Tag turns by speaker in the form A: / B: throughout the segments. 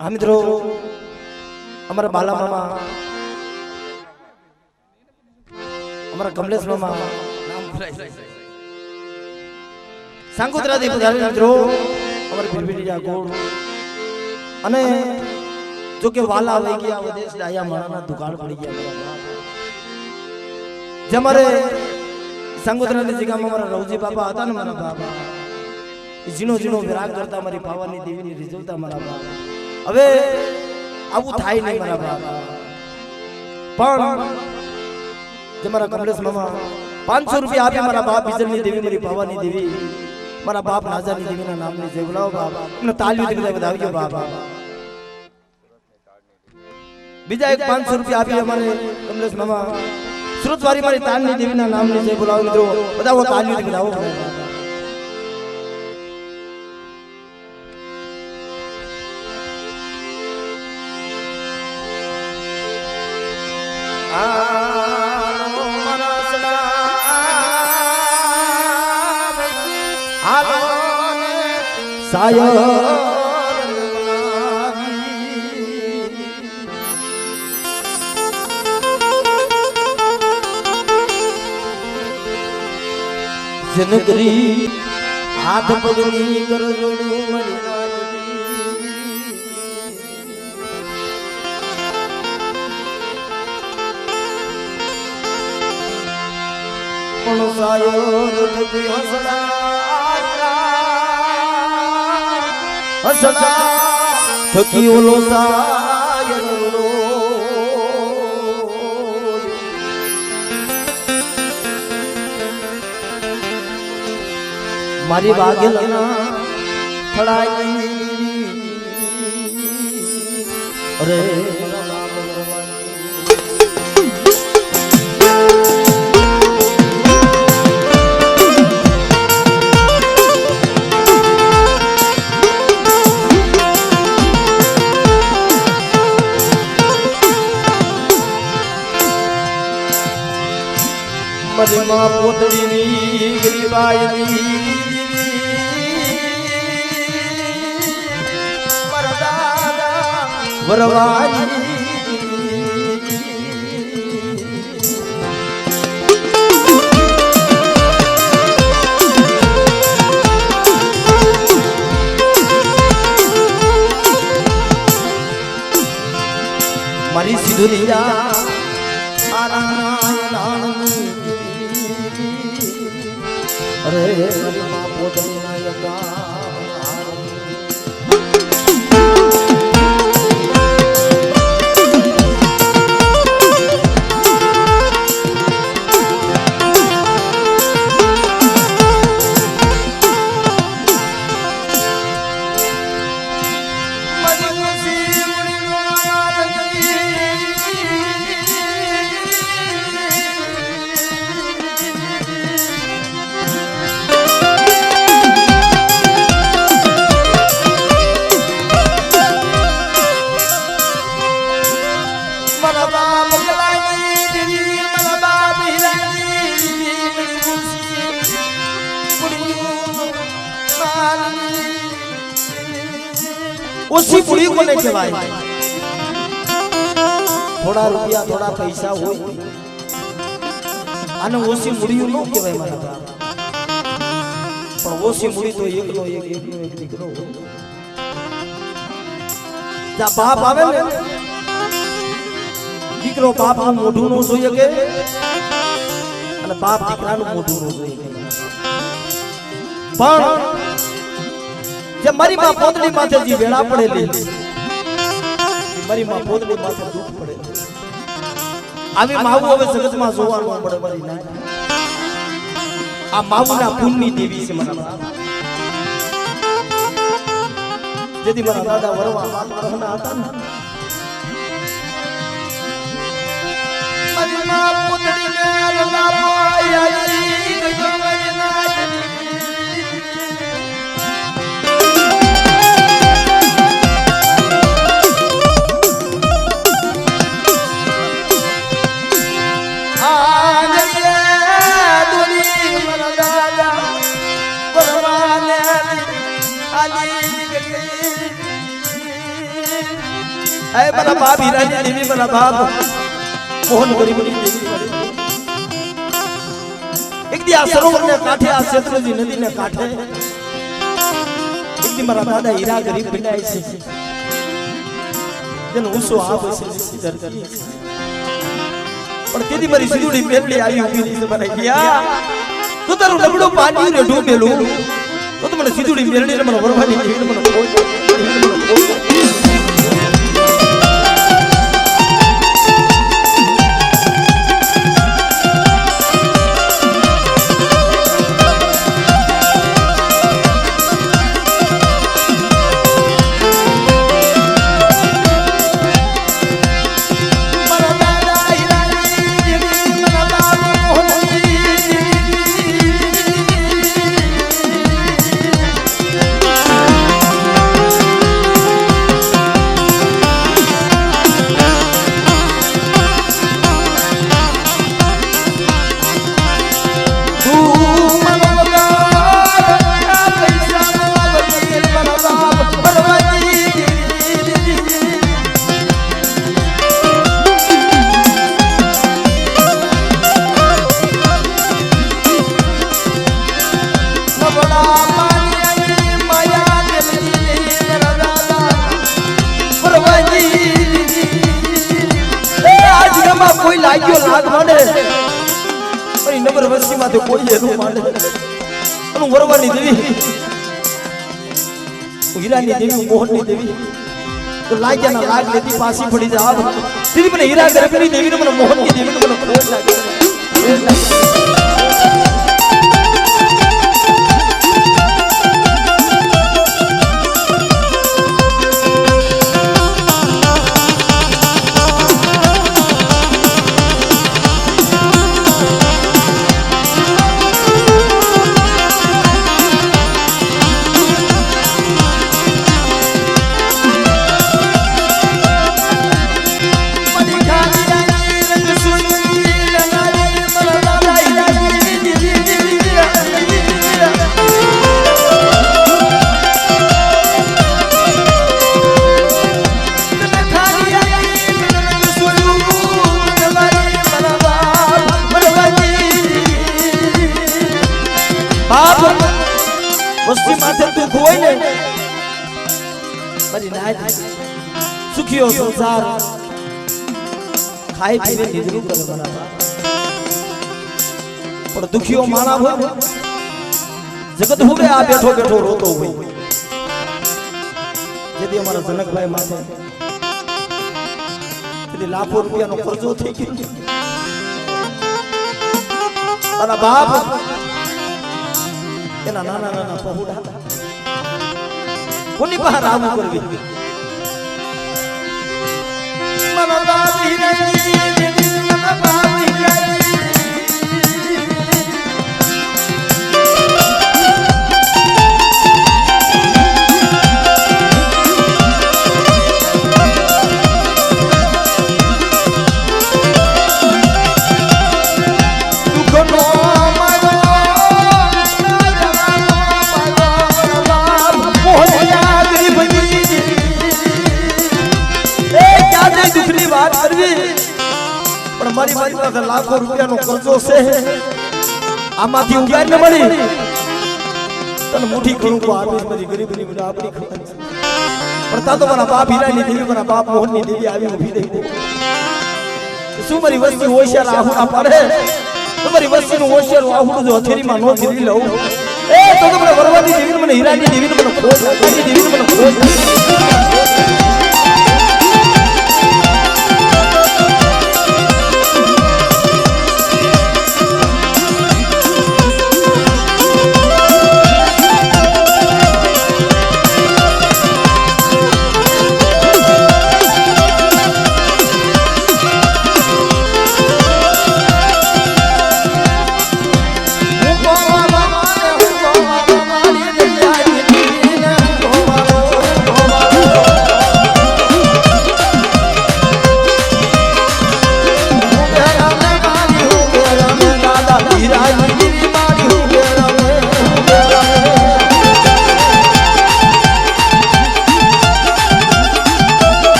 A: હા મિત્રો, અમારા બાલા મામા, અમારા કમલેશ મામા નામ ભૂલાય સાંગોત્રાથી પધારેલા મિત્રો, અમારા ભીરભીરિયા ગોળ અને જો કે વાલા આવી ગયા વિદેશ ડાયા માણાના દુકાળ પડી ગયા જે અમારે સાંગોત્રાની જગ્યામાં અમારા રવજી બાપા હતા ને મારા બાપા ઝીણો ઝીણો વિરાગ કરતા મારી પાવાની દેવીની રીઝવતા મારા બાપા હવે આવું થાય નહીં મારા બાપા પણ જે મારા કમલેશ મામા 500 રૂપિયા આપી મારા બાપ બીજલની દેવી મારી પાવાની દેવી મારા બાપ નાજાની દેવીના નામની જય બોલાવો બાપા એમને તાળીઓથી વધાવજો બાપા બીજા એક 500 રૂપિયા આપી અમારે કમલેશ મામા સુરતવારી મારી તાળની દેવીના નામની જય બોલાવો મિત્રો બધા તાળીઓથી વધાવો જનગરી હાથ પગની કરજોડું મરી પણ સાયો રથથી હસડા થકી ઓલો સાયરો મારી વાગેલના થડાઈ અરે મરી માં પોતડીની ગરીબાઈની વરવાઈ મારી સિધુરિયા અરે મારી માં પોતની નાયકા ઓછી પૂરી કોને કહેવાય થોડા રૂપિયા થોડા પૈસા હોય આને ઓછી મૂડીઓ ન કહેવાય મારા બાપ પણ ઓછી મૂડી તો એકનો એક દીકરો હોય જા બાપ આવે ને દીકરો બાપનું મોઢું નો જોઈએ કે અને બાપ દીકરાનું મોઢું નો જોઈએ પણ જે મારી માં પોતડી માથે જે વેળા પડેલી મારી માં પોતડી માથે દુઃખ પડે આવી માવું હવે જગતમાં જોવાનું મળે મારી ના આ માવુના પુણ્યની દેવી છે મારા જેથી મારા દાદા વરવા વાતના હતા ને મારી માં પોતડી ને લલા પાયાઈ ગયો મજના अरे मेरा बाप हीरानी देवी मेरा बाप मोहन गरीबनी देवी एक दी आ सरोवर ने काठे आ सेतरजी नदी ने काठे एक दी मेरा दादा हीरा गरीब बनाई से जन उसो आप से सीधर करी पर तेरी मारी सीधुड़ी मेलड़ी आई हुई से बनाई दिया तो तारो डबडो पानी रे डूबेलो तो મને સીધુડી મેરડી ને મને વરવાની દેવી ને મને કોઈ कोई लाग्यो लाग माने पर नगर वस्ती माथे कोई एनु माने अनु वरवानी देवी हीरानी देवी मोहननी देवी तो लाग्या ना लाग लेती पासी पड़ी जा तेरी मने हीरा गरीबनी देवी ने मने मोहन की देवी ने मने खोज लागे वस्ती माथे तू खोई ने मरी नाय सुखियो संसार खाई पीने निद्रू करे बना पर दुखियो माना हो जगत हो गया बैठो बैठो रोतो हुई यदि हमारा जनक भाई माथे यदि लाखों रुपया नो कर्जो थई गयो अना बाप एना नाना नाना पहुड़ा कोनी बहार आવું કરવી મન બાપ હીરાની મન બાપ હીરાની मारी मारी पास लाखों रुपया नो कर्जो से आमाथी उगार न मળી तन मुठी करू को आवे मारी गरीबनी में आपनी खबर पर ता तो मारा बाप हीरानी देवी मारा बाप मोहननी देवी आवी उभी रही सु मारी वस्ती होशियार आहुना पड़े तो मारी वस्ती नो होशियार आहुनो जो हथेरी में नो धीरी लऊ ए तो मारा वरवानी देवी ने મને हीरानी देवी ने મને खोज लागी देवी ने મને खोज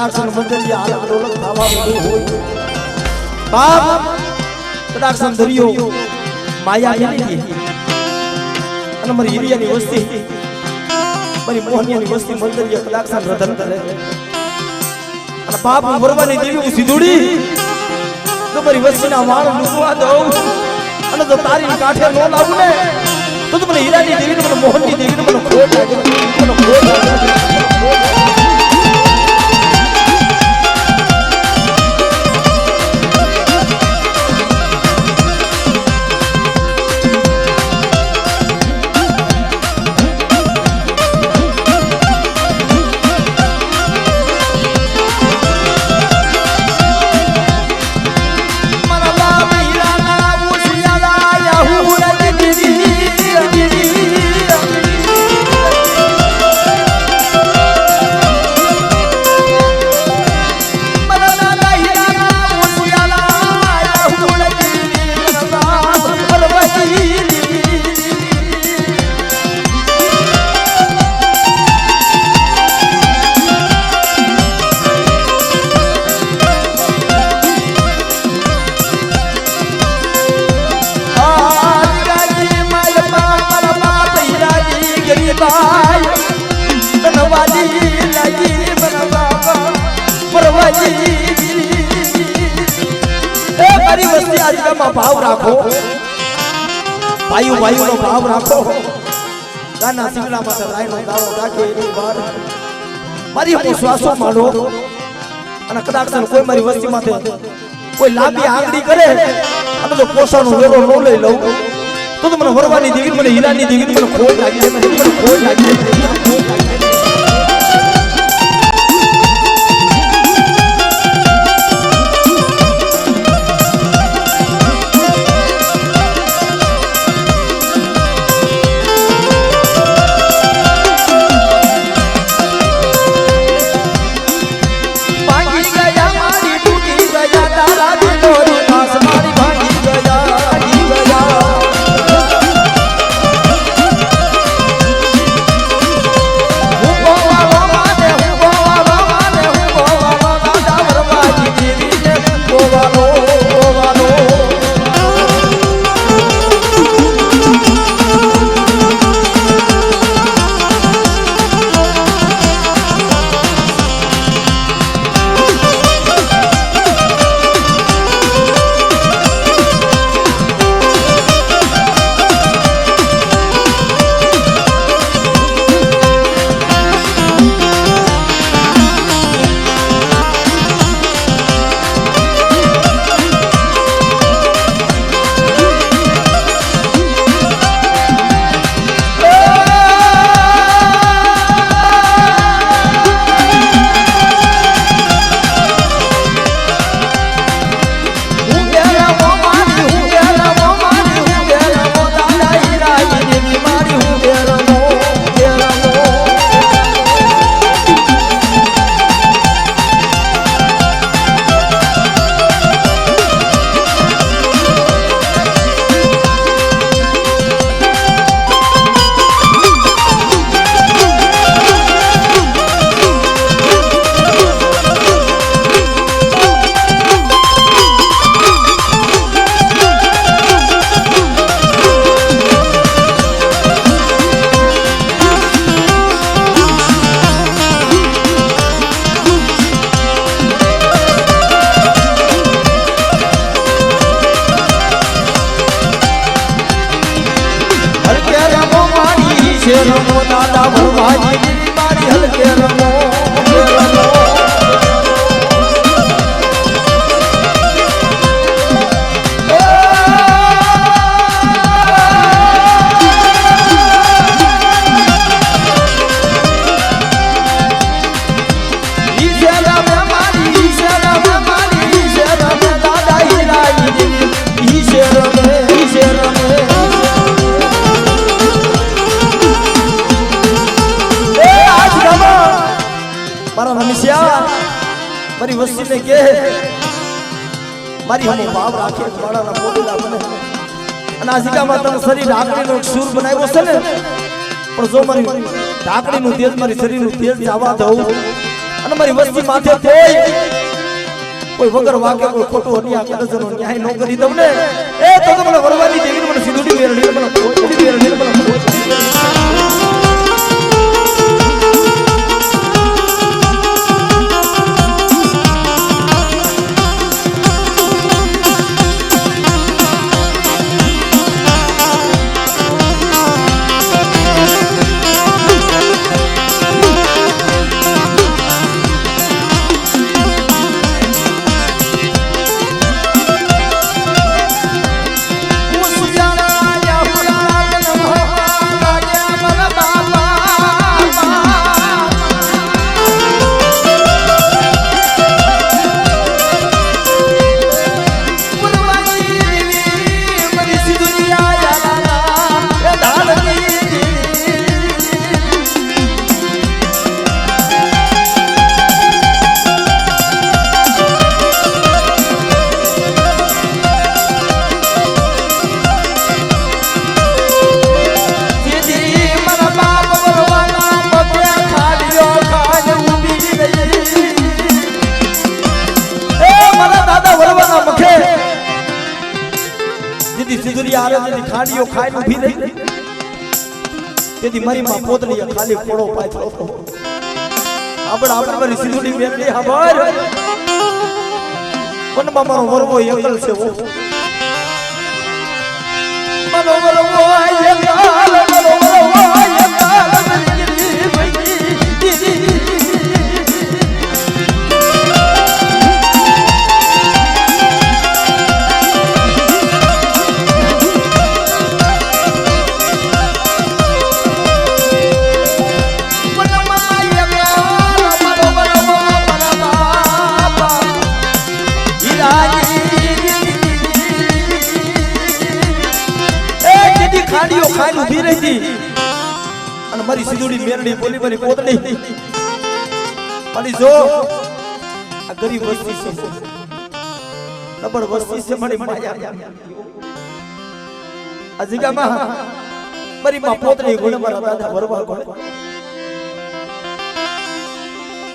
A: કદાક્ષન મંદિર જે હાલત ડોલક થવા બધું હોય બાપ કદાક્ષન દરિયો માયા મિલી અને મારી હિરિયાની વસ્તી મારી મોહનિયાની વસ્તી મંદિર જે કદાક્ષન રધન કરે અને બાપ વરવાની દેવી હું સીધુડી તો મારી વસ્તીના વાળ લૂસવા દઉં અને જો તારી કાંઠે નો લાવું ને તો મને હીરાની દેવીને મને મોહનની દેવીને મને ખોટ લાગે મને ખોટ લાગે ભાવ રાખો ભાઈઓ ભાઈઓ નો ભાવ રાખો ગાના સિંગલા માટે રાયનો દાવો રાખે એની વાર મારી હું શ્વાસો માંડો અને કદાચ કોઈ મારી વસ્તી માથે કોઈ લાંબી આંગળી કરે અને જો પોષણનો વેરો ન લઈ લઉં તો મને વરવાની દેવી મને હીરાની દેવી મને ખોટ લાગી મને ખોટ લાગી રમો દાદા ભરવાજી મારી હલકે રમો મારી વસ્તી ને કે મારી હમ ભાવ રાખે માળાના પોડલા બને અને આ સિકામાં તને શરીર ઢાકણીનો સૂર બનાવ્યો છે ને પણ જો મારી ઢાકણીનું તેજ મારી શરીરનું તેજ જવા દઉં અને મારી વસ્તી માથે કોઈ વગર વાકે કોઈ ખોટું અન્યાય કરજનો ન્યાય ન કરી દઉં ને એ તો મને વરવાની દેવી મને સીધુડી મેરડી મને ખોટી મેરડી મને ખાડીઓ ખાઈને ઊભી રહી તેથી મારી માં પોતલી ખાલી ફોડો પાછો આપણે મારી સીધુડી મેરડી ખબર મનમાં મારો વરવો એકલ છે મનો વરવો ખાડીઓ ખાઈને ઊભી રહી હતી અને મારી સીધુડી મેરડી બોલી મારી પોતડી મારી જો આ ગરીબ વસ્તી છે નબળ વસ્તી છે મારી માયા આ જગ્યામાં મારી માં પોતડી ગોળે મારા દાદા વરવા ગોળે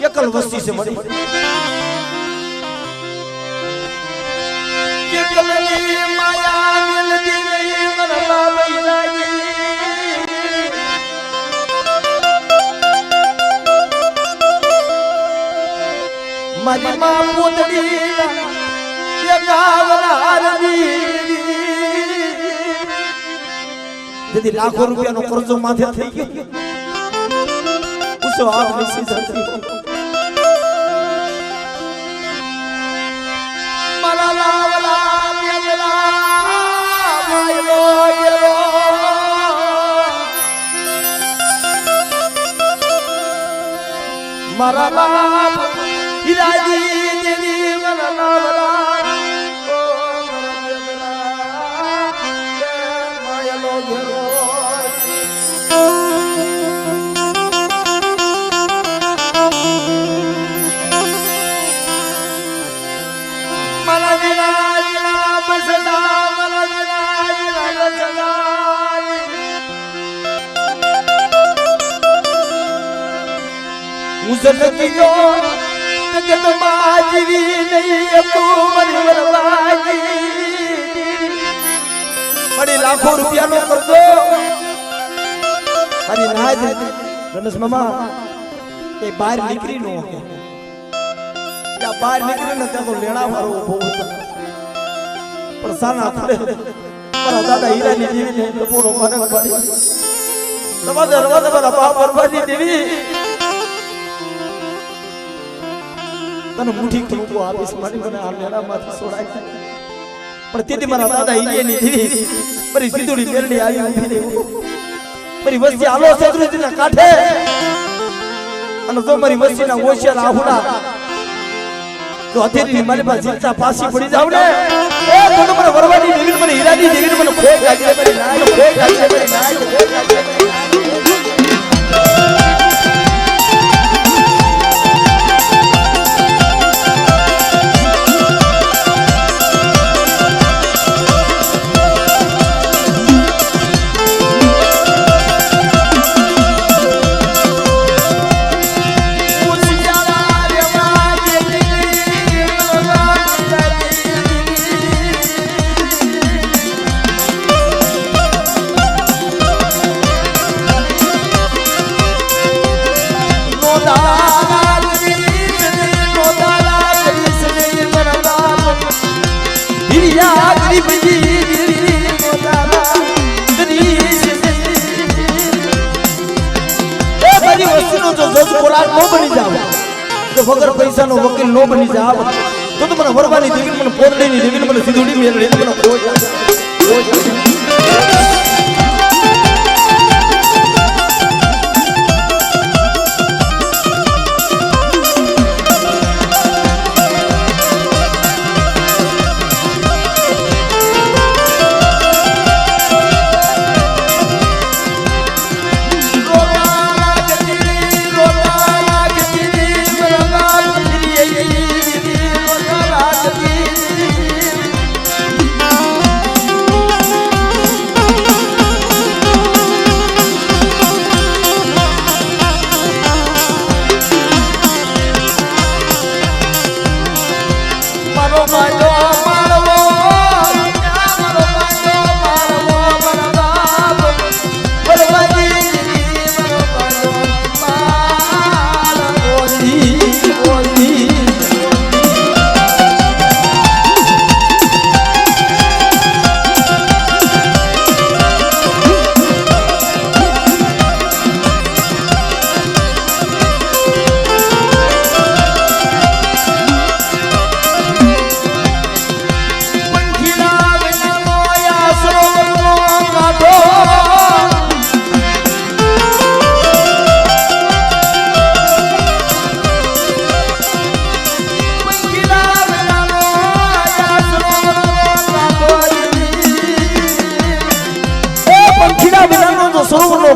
A: એકલ વસ્તી છે મારી એકલની માયા મિલતી નહીં મરવા મારી માં પોતડી જેથી લાખો રૂપિયાનો કરજો માથે થઈ ગયો ઉસો આપ નસી ધરતી મારા લાવલા મેલા માયલો ગેલો મારા બાપ હિરાજી દેવી મારા લાવલા ઓ મારા મેલા માયલો ગેલો मुझे जगत माजवी नहीं तू मरी वरवाजी बड़ी लाखों रुपया नो कर दो अरे नाज गणेश मामा ये बाहर निकली नो या बाहर निकली न तो लेना मारो बहुत पर साना थोड़े पर दादा हीरा नी देवी ने तो पूरो माने पड़ी नवाज बड़ा बाप बरबादी देवी तने मुठी खूब वापस मारी મને આ લેણા માંથી છોડાય પણ તેથી મારા દાદા ઈજેની દેવી મારી સીધુડી મેરડી આવી ઊભી રહી મારી વસ્તી આલો સદરુજીના કાંઠે અને જો મારી વસ્તીના ઓશિયાર આહુડા તો હથેરીની મારી પાસે જીવતા પાછી પડી જાવ ને એ તો મને વરવાની દેવી મને હીરાની દેવી મને ખોટ લાગી મારી નાય ખોટ લાગી મારી નાય ખોટ લાગી મારી બીજી બધી વસ્તુનો જો જજ કોલાર ન બની જાવ તો વગર પૈસાનો વકીલ ન બની જાવ તો મને વરવાની દેવી મને પોતડીની દેવી મને સીધુડી મેળવી મને કોઈ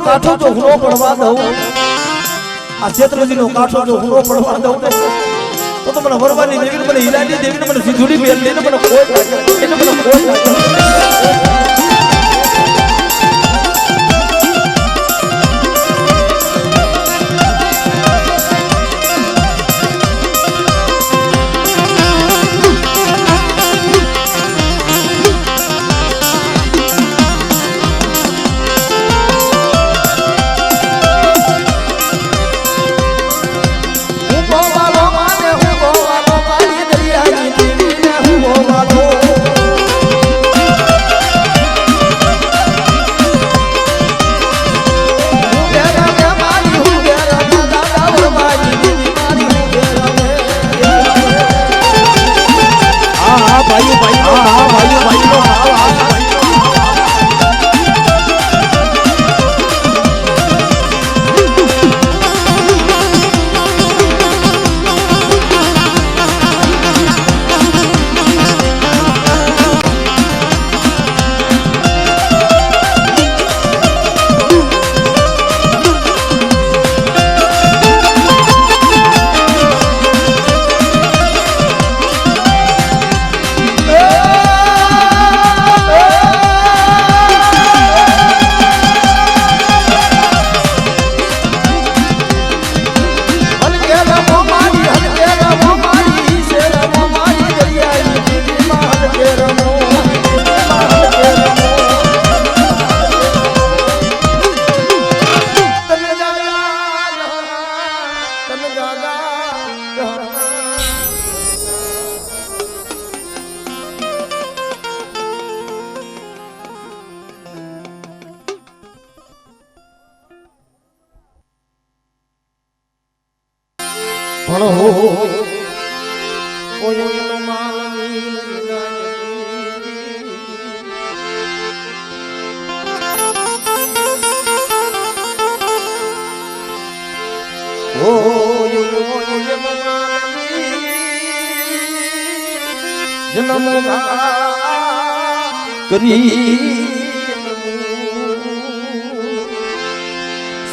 A: કાઠો જો હુનો પડવા દઉં આ ક્ષેત્રજીનો કાઠો જો હુનો પડવા દઉં તો મને વરવાની દેવીને મને હીરાની દેવીને મને સીધુડી મેળવીને મને કોઈ એને મને કોઈ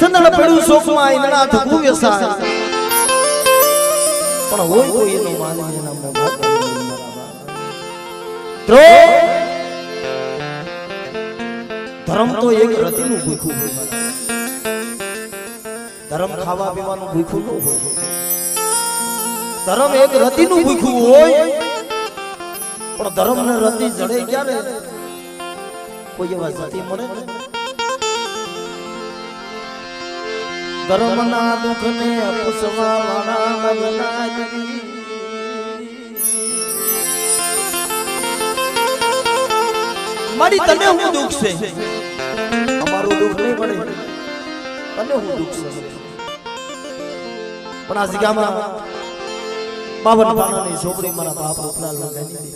A: સંદળ પડ્યું શોકમાં ઇંદણા થકું વ્યસાય પણ હોય કોઈ એનો માનવી એના મોભા ધર્મ તો એક રતિનું ભૂખ્યું હોય ધર્મ ખાવા પીવાનું ભૂખ્યું ન હોય ધર્મ એક રતિનું ભૂખ્યું હોય પણ ધર્મ ને રતિ જડે ક્યારે કોઈ એવા સતી મળે ને ધર્મ ના દુઃખ ને પુસવા વાળા મલનાજી મારી તને હું દુઃખ છે અમારું દુઃખ નહીં પડે તને હું દુઃખ છે પણ આ જગ્યામાં બાવન પાનાની છોકરી મારા બાપ રૂપલાલ વગાની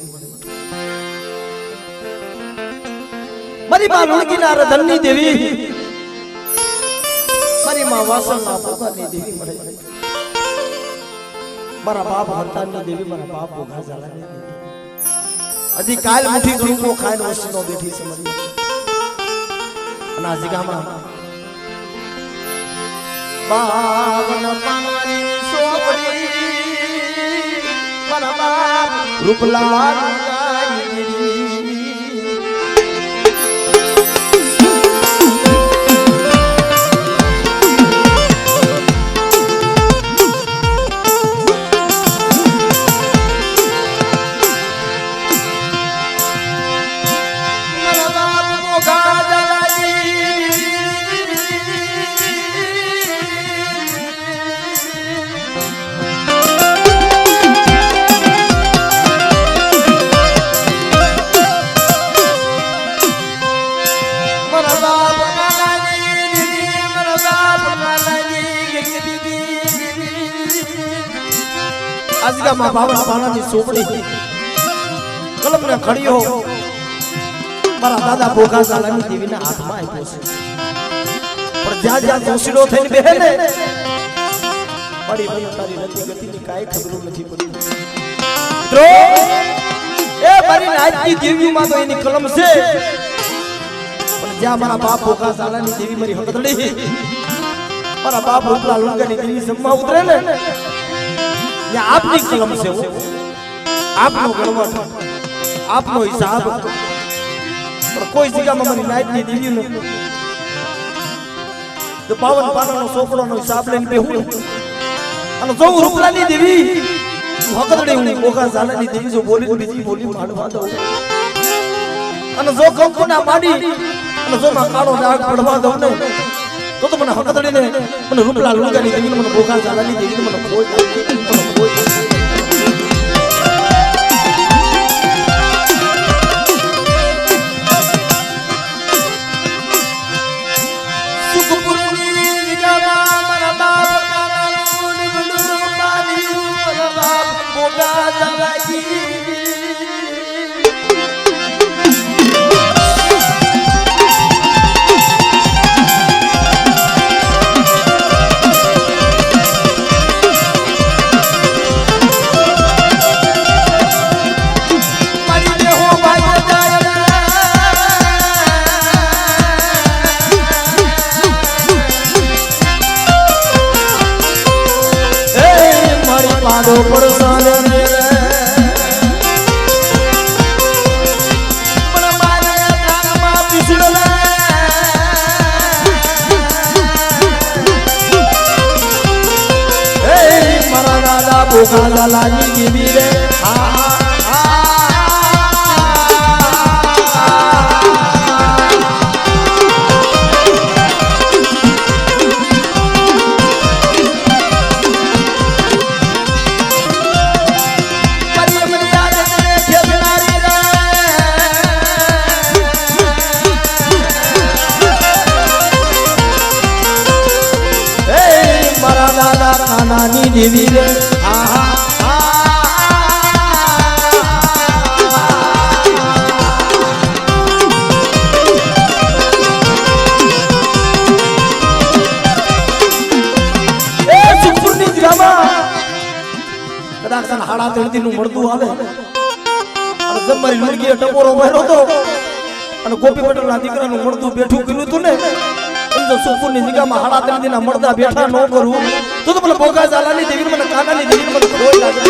A: મારી માં લુણકીના રધનની દેવી મારી માં વાસણના પોતાની દેવી મળે મારા બાપ હરતાની દેવી મારા બાપ ભોગા ઝાલાની દેવી હજી કાલ મુઠી ગ્રુપો ખાઈને વસ્તીનો બેઠી છે મારી અને આ જગ્યામાં બાવન પાનાની છોકરી મારા બાપ રૂપલાલ આજગામાં બાવન પાનાની સોપડી કલમને ખડીયો મારા દાદા ભોગા ઝાલાની દેવીના હાથમાં આપ્યો છે પણ જ્યાં જ્યાં દોષીડો થઈને બેહે ને મારી મને તારી રતિ ગતિની કાંઈ ખબર નથી પડી મિત્રો એ મારી નાચની દેવીમાં તો એની કલમ છે પણ જ્યાં મારા બાપ ભોગા ઝાલાની દેવી મારી હકતડી મારા બાપ રૂપલા લુણકાની દેવી જમવા ઉતરે ને આપની કલમ છે આપનો ગણવટ આપનો હિસાબ પણ કોઈ જગ્યામાં મારી નાઈટની દેવી નથી તો પાવન પાનાનો સોપડોનો હિસાબ લઈને બેહું અને જો રૂપલાની દેવી હકતડી હું ભોગા ઝાલાની દેવી જો બોલી બીજી બોલી માંડવા દઉં અને જો કંકુના પાડી અને જો માં કાળો ડાઘ પડવા દઉં ને તો મને હકતડીને મને રૂપલા લુણકાની દેવીને મને ભોગા ઝાલાની દેવીને મને કોઈ ભોગા ઝાલાની દેવી રે મારા દાદા કાનાની દેવી રે હાડા ત્રણ નું મળતું આવે અને જમવાની લુણકી ટપોરો ભર્યો હતો અને ગોપી પટેલ ના દીકરાનું મળતું બેઠું કર્યું હતું ને સમજો સુપુરની જગ્યામાં હાડા ત્રણ દિના મળતા બેઠા ન કરવું તો મને ભોગા ઝાલાની દેવી મને કાનાની દેવી મને કોઈ લાગે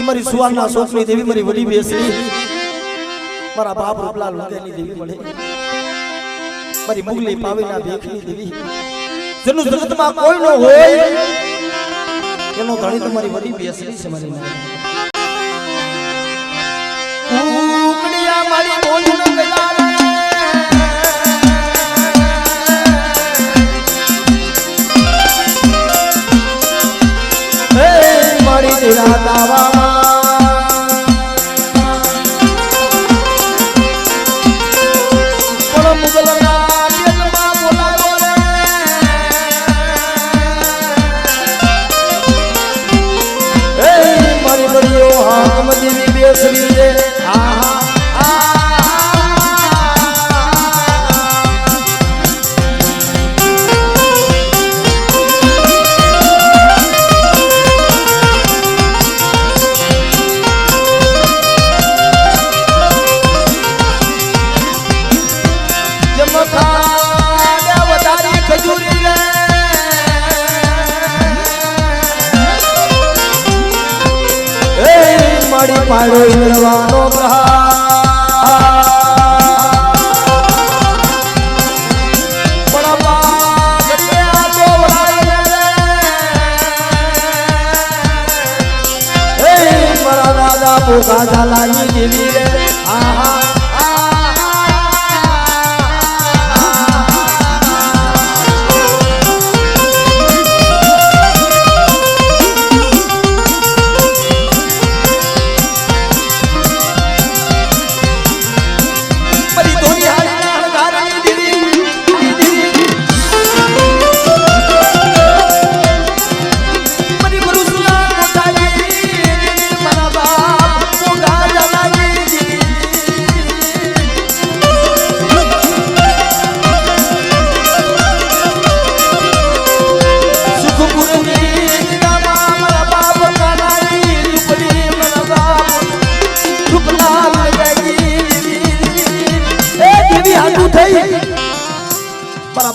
A: મારી સુવારના સોફની દેવી મારી વડી બેસી મારા બાપ રૂપલા લુણકાની દેવી મળે મારી મુગલી પાવીના ભેખની દેવી જેનું જગતમાં કોઈ ન હોય એનો ધણી તમારી વડી બેસી છે મારી ઉકડિયા પાડો ઇન્દ્રવાનો મારા દાદા પોકા ઝાલાની દેવી રે આહા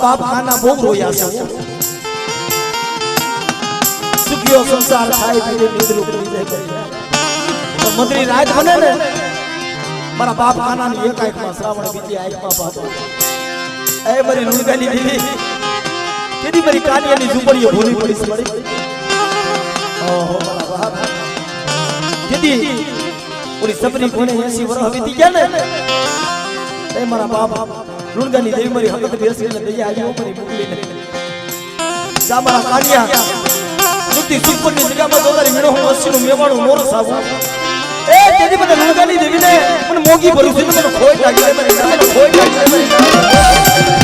A: बाप खाना भोग रोया से सुखियो संसार खाए पीए निद्र उतरी तो मंत्री राज बने ने मारा बाप खाना ने एक आंख में श्रावण बीती आंख में बात ए मरी नुणगानी देवी केदी मरी कानिया ની ઝૂંપડીઓ ભૂલી પડી છે મરી ઓહો મારા બાપ કેદી ઓલી સબરી કોને 80 વર્ષ વીતી ગયા ને એ મારા બાપ લુણગાની દેવી મારી હકત બેસીને દયા આવ્યો મારી મોકલીને જા મારા કાનિયા સુતી સુપરની જગ્યામાં દોદારી મેણો હું 80 નું મેવાણું મોરસ આવું એ તેજી મને લુણગાની દેવીને મને મોગી ભરું છે મને ખોઈ લાગી મને ખોઈ લાગી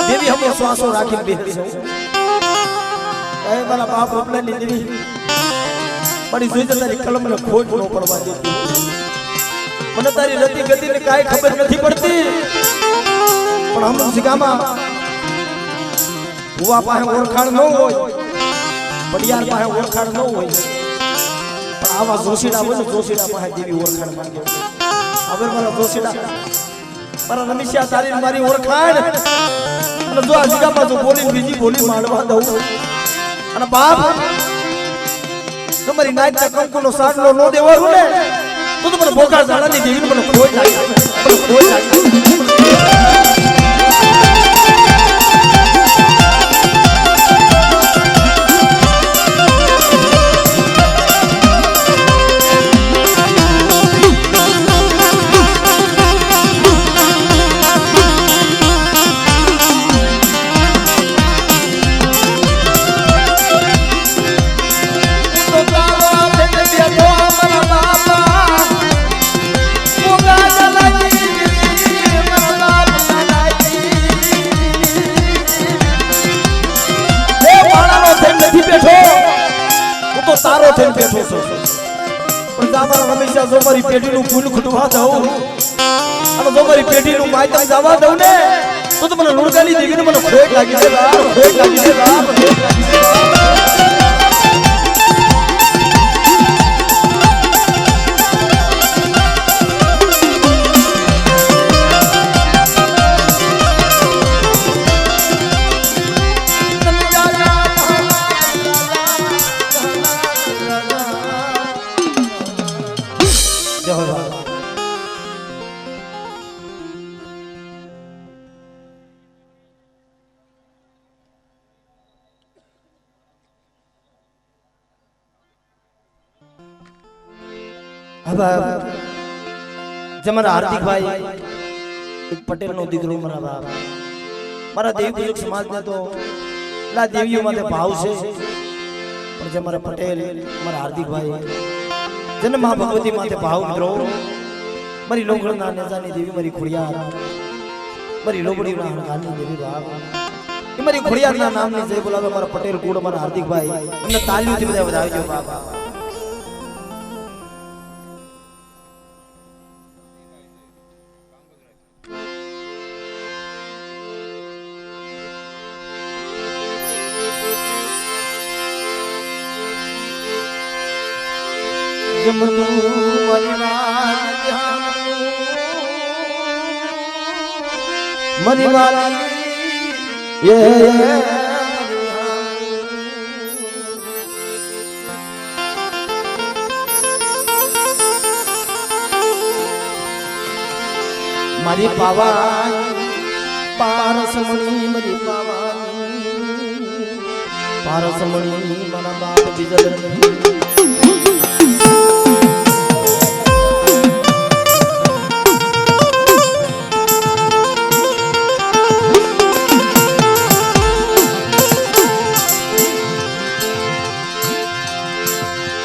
A: देवी हम श्वासो राखी बेहर छौ ए मारा बाप अपने नी देवी बड़ी जोई तारी कलम ने खोट नो पड़वा देती મને તારી રતિ ગતિ ને કાઈ ખબર નથી પડતી પણ હમ સિગામાં હુવા પાસે ઓળખાણ ન હોય બડિયાર પાસે ઓળખાણ ન હોય પણ આવા જોશીડા હોય જોશીડા પાસે દેવી ઓળખાણ માંગે હવે મારા જોશીડા મારા રમેશિયા તારી મારી ઓળખાણ અને જો આ જગ્યામાં જો બોલી બીજી બોલી માંડવા દઉં અને બાપ તમારી નાઈટ ના કંકુનો સાડલો નો દેવાનું ને તો મને ભોગા ઝાડાની દેવીને મને ખોઈ લાગી મને ખોઈ લાગી તારો થઈને બેઠો છો પણ તમારા હંમેશા જો મારી પેઢીનું ફૂલ ખુટવા દઉં અને જો મારી પેઢીનું માયતમ જવા દઉં ને તો મને લુણગાની દેવીને મને ખોટ લાગી છે બાપ ખોટ લાગી છે બાપ ખોટ લાગી છે જય હો બાબા હવે જમારા હાર્દિક ભાઈ એક પટેલ નો દીકરો મારા બાપ મારા દેવી પૂજક સમાજ ને તો લા દેવીઓ માટે ભાવ છે પણ જે મારા પટેલ મારા હાર્દિક ભાઈ જેને મા ભગવતી માટે ભાવ મિત્રો મારી લોખંડના નેજાની દેવી મારી ખોડિયાર મારી લોબડીના હણકાની દેવી બાપ એ મારી ખોડિયારના નામની જય બોલાવે મારા પટેલ કુળ મારા હાર્દિક ભાઈ એમને તાલીઓથી બધા વધાવજો બાપા મરી વાલી મારી પાવાની પારસમણી મારી પાવાની પારસમણી મારા બાપ બીજલ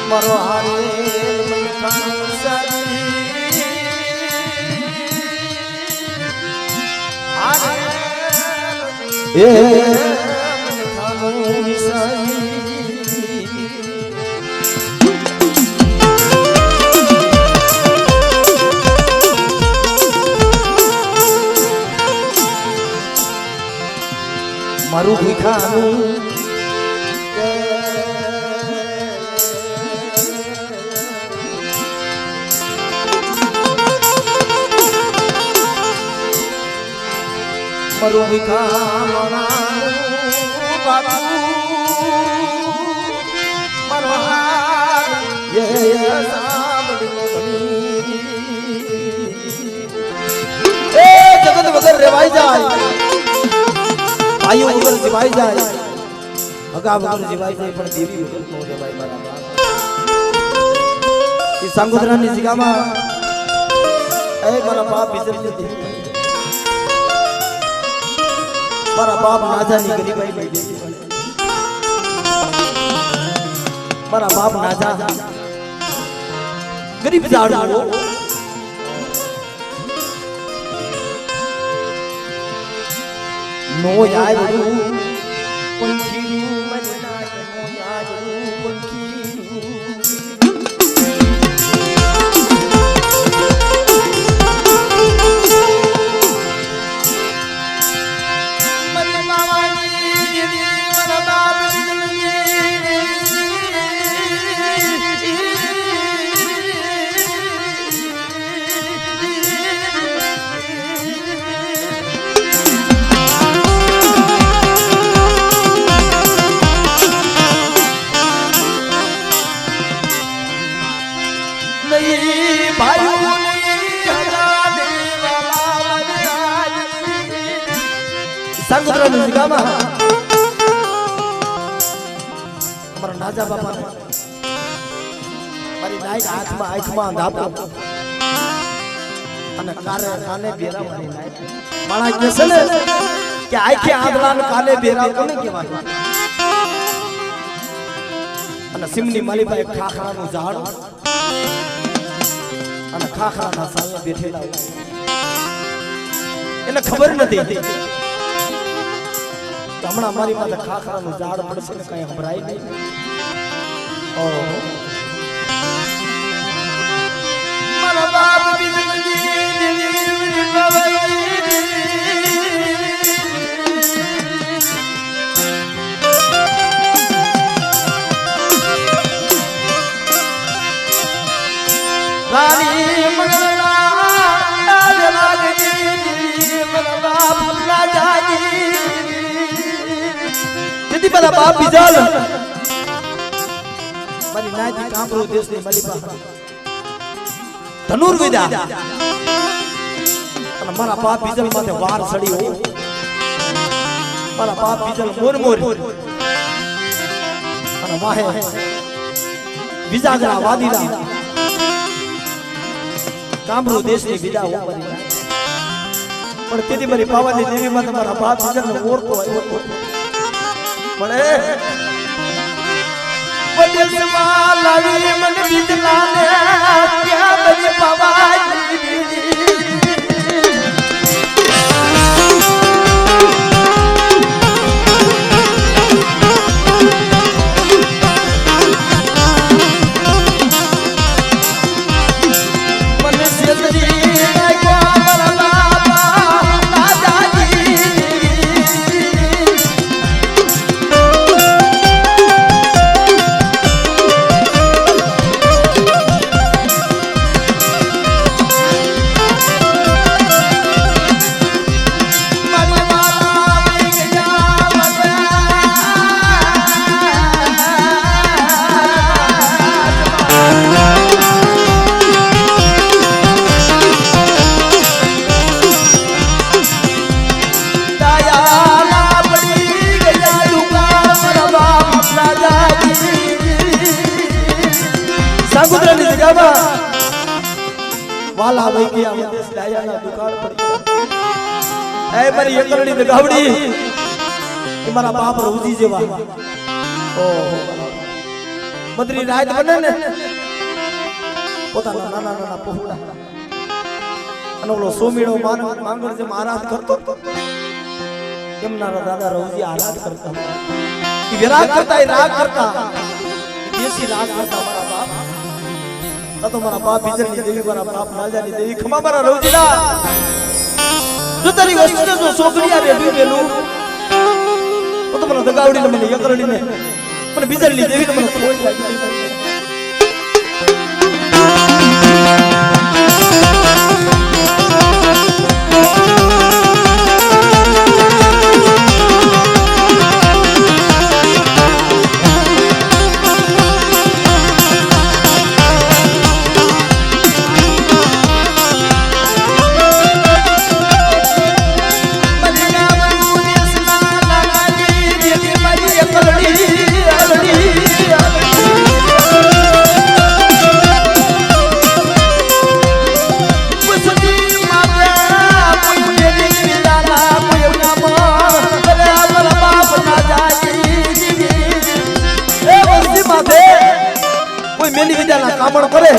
A: મારો હારે મને કાંસારી હારે એ મને કાંસારી મારું ભીખાનું મારું ભીખામણાનું બાપુ મારો હાર એ જગત વગર રેવાઈ જાય આયુ વગર જીવાઈ જાય હગા વગર જીવાઈ જાય પણ દેવી વગર નો રેવાય મારા એ સાંગોદરાની જગ્યામાં એ મારા બાપ વિસર્જન દેવી મારા બાપ નાજાની ગરીબાઈ લઈ ગઈ મારા બાપ નાજા ગરીબ જાડો નો યારું પંખીનું મનના નો યારું પંખીનું સાંગોદરાની જગ્યામાં અમારા નાજા બાપા મારી નાઈક હાથમાં આંખમાં અંધાપો અને કાને બેરા મારી નાઈક માણા કહે છે ને કે આંખે આંધળા ને કાને બેરા કોને કહેવાય અને સિમની માલીભાઈ ખાખરાનું ઝાડ અને ખાખરાના સામે બેઠેલા એને ખબર નથી હમણાં અમારી પાસે ખાખરાનું ઝાડ પડશે ને કઈ સંભળાય નહીં મારા બાપ રાણી મંગળા લાગી મારા બાપ રાજાજી મારા બાપ બીજાલ મારી નાજી કામરો દેશની માલિકા ધનુર્વિદા અને મારા બાપ બીજલ માથે વાર સડી હોય મારા બાપ બીજલ મોર મોર અને વાહે વિજાગરા વાદીરા કામરૂ દેશની વિદા ઉપર પણ તેથી મારી પાવાની દેવીમાં તમારા બાપ બીજલને ઓળખો આવ્યો મળે વદેશમાં લાવી મને બીજલાને ક્યાં બની પાવાની વાલા વઈ ગયા વિદેશ ડાયાના દુકાળ પડી એ મારી એકરડી દગાવડી એ મારા બાપ રવજી જેવા ઓહો મદરી રાત બને ને પોતાના નાના નાના પહોળા અને ઓલો સોમીડો માંગણ જે આરાધ કરતો એમના દાદા રવજી આરાધ કરતા એ વિરાગ કરતા એ રાગ કરતા દેશી રાગ કરતા મારા બાપ તો મારા બાપ બીજલની દેવી મારા બાપ રાજાની દેવી ખમા મારા રવજીડા જો તારી વસ્તુ જો સોગડિયા રેડી પેલું તો મને દગાવડીને મને એકરડીને મને બીજલની દેવીને મને કોઈ લાગી કામણ કરે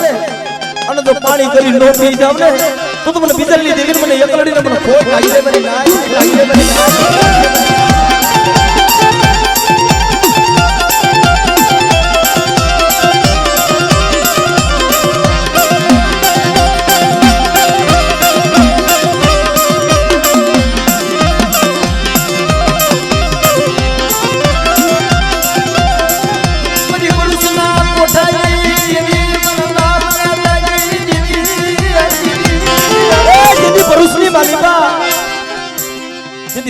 A: અને જો પાણી કરી નો પી જાવ ને તો મને બીજલની દેવી મને એકલડીને મને ખોટ લાગી દે મને લાગી દે મને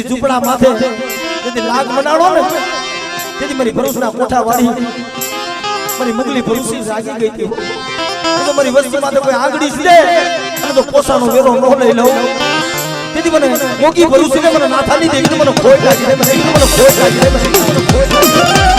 A: ઝૂપડા માથે જેથી લાગ બનાડો ને તેથી મારી ભરૂચના કોઠા વાળી મારી મગલી ભરૂચી જાગી ગઈ હતી તો મારી વસ્તી માથે કોઈ આંગળી છે અને તો પોસાનો વેરો ન લઈ લઉં તેથી મને મોગી ભરૂચીને મને નાથાની દેવી મને ખોટ લાગી દે મને ખોટ લાગી દે મને ખોટ લાગી દે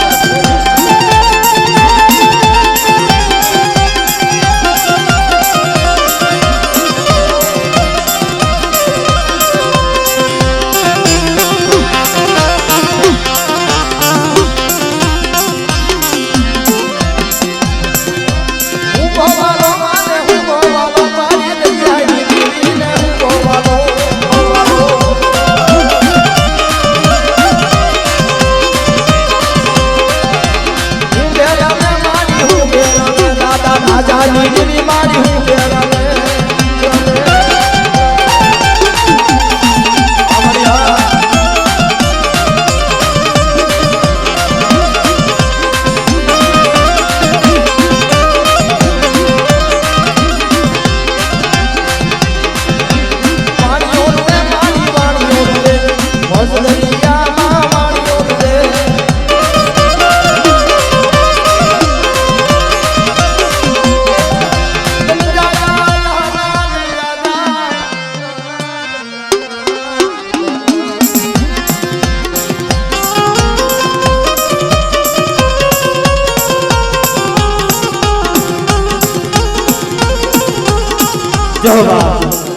A: જય બાપ